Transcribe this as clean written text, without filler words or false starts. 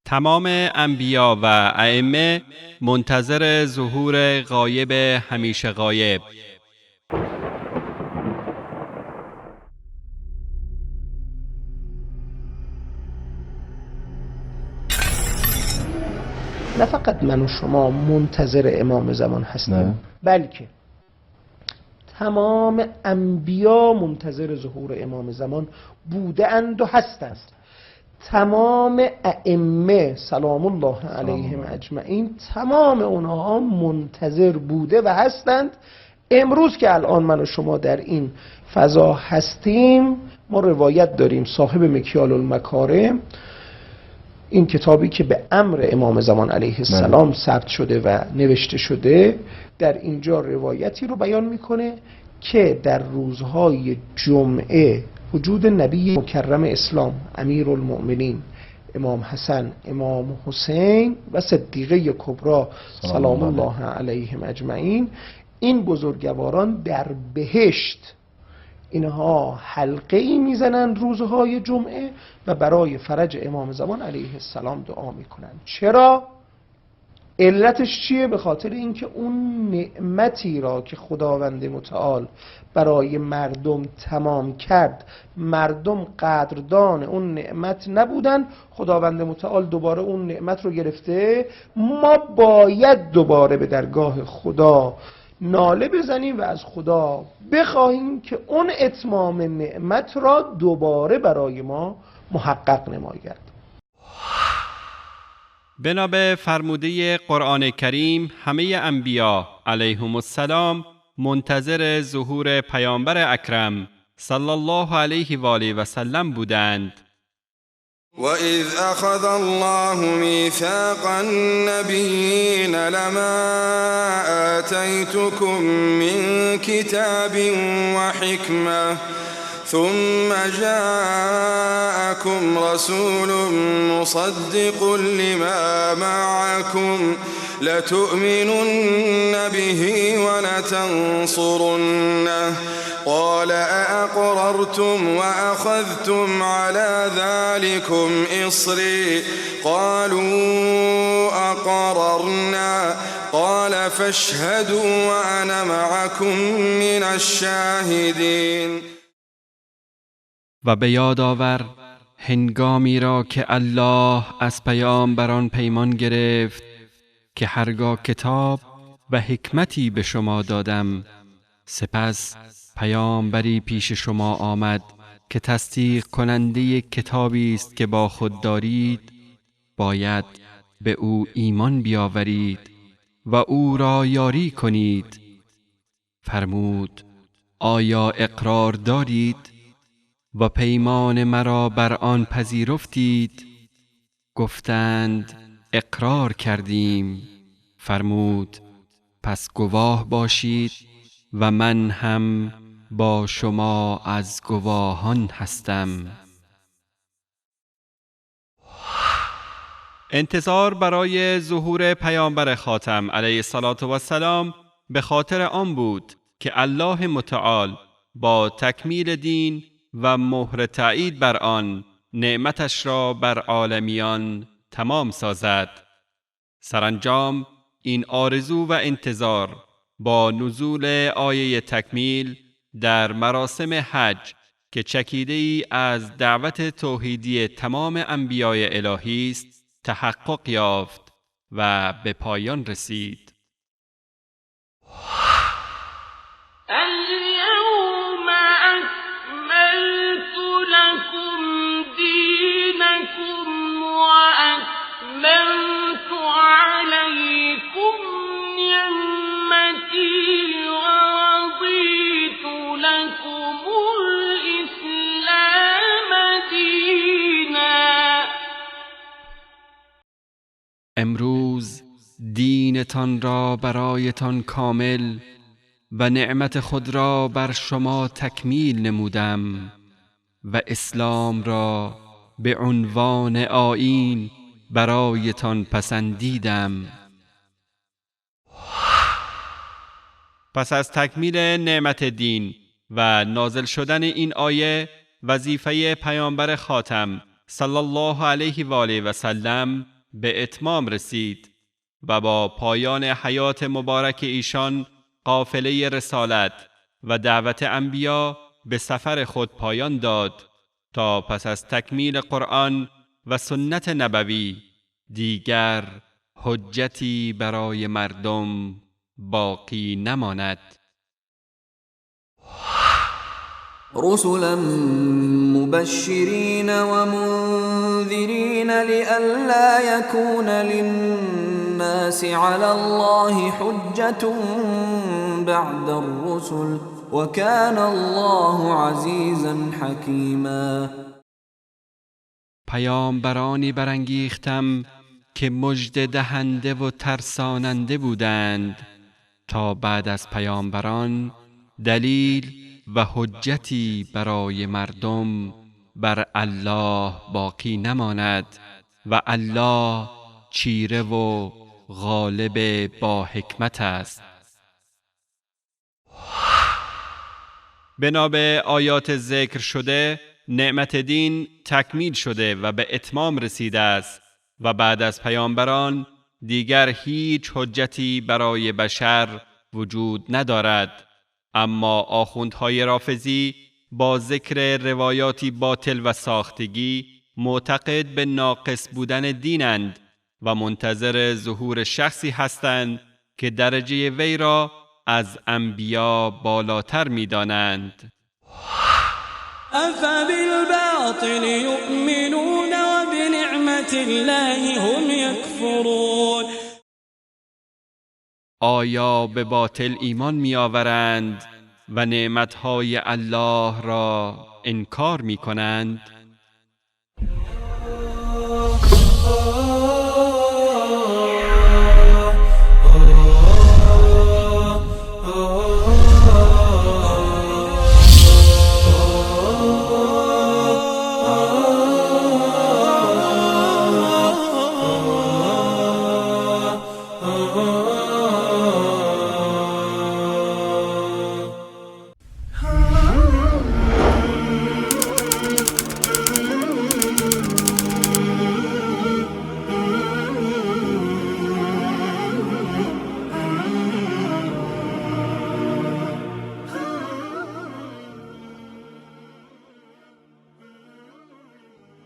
تمام انبیا و ائمه منتظر ظهور غایب همیشه غایب. نه فقط من و شما منتظر امام زمان هستیم، بلکه تمام انبیا منتظر ظهور امام زمان بوده اند و هستند. تمام ائمه سلام الله علیهم اجمعین، تمام اونها منتظر بوده و هستند. امروز که الان من و شما در این فضا هستیم، ما روایت داریم صاحب مکیال المکارم، این کتابی که به امر امام زمان علیه السلام ثبت شده و نوشته شده، در اینجا روایتی رو بیان میکنه که در روزهای جمعه وجود نبی مکرم اسلام امیر المؤمنین امام حسن، امام حسین و صدیقه کبری سلام الله علیهم اجمعین، این بزرگواران در بهشت اینها حلقه ای میزنند روزهای جمعه و برای فرج امام زمان علیه السلام دعا میکنند. چرا؟ علتش چیه؟ به خاطر اینکه اون نعمتی را که خداوند متعال برای مردم تمام کرد، مردم قدردان اون نعمت نبودن، خداوند متعال دوباره اون نعمت رو گرفته. ما باید دوباره به درگاه خدا ناله بزنیم و از خدا بخواهیم که اون اتمام نعمت را دوباره برای ما محقق نماید. بنا به فرموده قرآن کریم، همه انبیا علیهم السلام منتظر ظهور پیامبر اکرم صلی الله علیه و آله و سلم بودند. وَإِذْ أَخَذَ اللَّهُ مِيثَاقَ النَّبِيِّينَ لَمَا آتَيْتُكُم مِّن كِتَابٍ وَحِكْمَةٍ ثُمَّ جَاءَكُمْ رَسُولٌ مُصَدِّقٌ لِّمَا مَعَكُمْ لَتُؤْمِنُنَّ بِهِ وَلَتَنصُرُنَّهُ قال أأقررتم وأخذتم على ذلكم إصري قالوا أقررنا قال فاشهدوا وأنا معكم من الشاهدين. و به یاد آور هنگامی را که الله از پیامبران پیمان گرفت که هرگاه کتاب و حکمتی به شما دادم، سپس پیامبری پیش شما آمد که تصدیق کننده کتابی است که با خود دارید، باید به او ایمان بیاورید و او را یاری کنید. فرمود آیا اقرار دارید و پیمان مرا بر آن پذیرفتید؟ گفتند اقرار کردیم. فرمود پس گواه باشید و من هم با شما از گواهان هستم. انتظار برای ظهور پیامبر خاتم علیه السلام به خاطر آن بود که الله متعال با تکمیل دین و مهر تایید بر آن نعمتش را بر عالمیان تمام سازد. سرانجام این آرزو و انتظار با نزول آیه تکمیل در مراسم حج که چکیده ای از دعوت توحیدی تمام انبیای الهی است تحقق یافت و به پایان رسید. اليوم أكملت لكم دينكم وأتممت عليكم نعمتي ورضيت لكم الإسلام دينا. امروز دینتان را برایتان کامل و نعمت خود را بر شما تکمیل نمودم و اسلام را به عنوان آیین برایتان پسندیدم. پس از تکمیل نعمت دین و نازل شدن این آیه، وظیفه پیامبر خاتم صلی الله علیه و آله و سلم به اتمام رسید و با پایان حیات مبارک ایشان قافله رسالت و دعوت انبیا به سفر خود پایان داد تا پس از تکمیل قرآن و سنت نبوی دیگر حجتی برای مردم باقی نماند. رسلا مبشرین و منذرین لئلا یکون للناس علی الله حجة بعد الرسل وكان الله عزیزا حکیما. پیامبرانی برانگیختم که مژده دهنده و ترساننده بودند تا بعد از پیامبران دلیل و حجتی برای مردم بر الله باقی نماند و الله چیره و غالب با حکمت است. بنا به آیات ذکر شده نعمت دین تکمیل شده و به اتمام رسیده است و بعد از پیامبران دیگر هیچ حجتی برای بشر وجود ندارد. اما آخوندهای رافضی با ذکر روایاتی باطل و ساختگی معتقد به ناقص بودن دینند و منتظر ظهور شخصی هستند که درجه وی را از انبیا بالاتر می‌دانند. افبالباطل یؤمنون و بنعمت الله هم یکفرون. آیا به باطل ایمان می‌آورند و نعمتهای الله را انکار می‌کنند؟